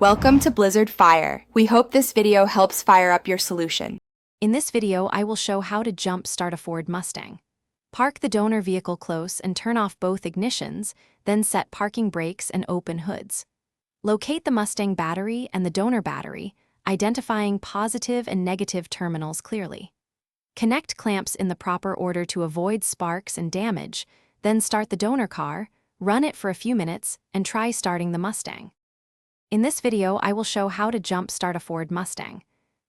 Welcome to Blizzard Fire. We hope this video helps fire up your solution. In this video, I will show how to jump start a Ford Mustang. Park the donor vehicle close and turn off both ignitions, then set parking brakes and open hoods. Locate the Mustang battery and the donor battery, identifying positive and negative terminals clearly. Connect clamps in the proper order to avoid sparks and damage, then start the donor car, run it for a few minutes, and try starting the Mustang. In this video, I will show how to jump start a Ford Mustang.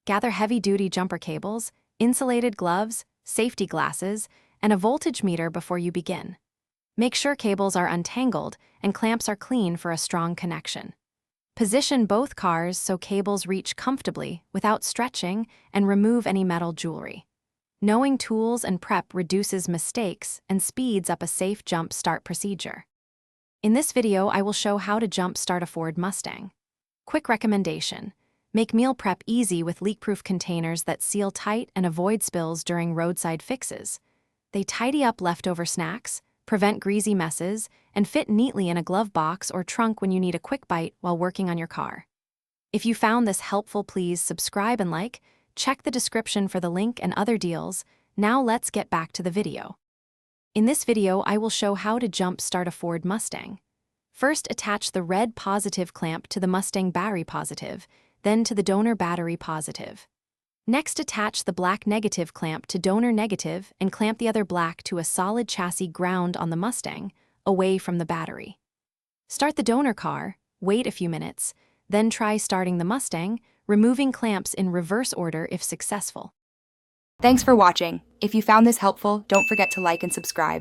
Gather heavy-duty jumper cables, insulated gloves, safety glasses, and a voltage meter before you begin. Make sure cables are untangled and clamps are clean for a strong connection. Position both cars so cables reach comfortably without stretching and remove any metal jewelry. Knowing tools and prep reduces mistakes and speeds up a safe jump start procedure. In this video, I will show how to jump start a Ford Mustang. Quick recommendation: make meal prep easy with leak-proof containers that seal tight and avoid spills during roadside fixes. They tidy up leftover snacks, prevent greasy messes, and fit neatly in a glove box or trunk when you need a quick bite while working on your car. If you found this helpful, please subscribe and like. Check the description for the link and other deals. Now let's get back to the video. In this video, I will show how to jump start a Ford Mustang. First, attach the red positive clamp to the Mustang battery positive, then to the donor battery positive. Next, attach the black negative clamp to donor negative and clamp the other black to a solid chassis ground on the Mustang, away from the battery. Start the donor car, wait a few minutes, then try starting the Mustang, removing clamps in reverse order if successful. Thanks for watching. If you found this helpful, don't forget to like and subscribe.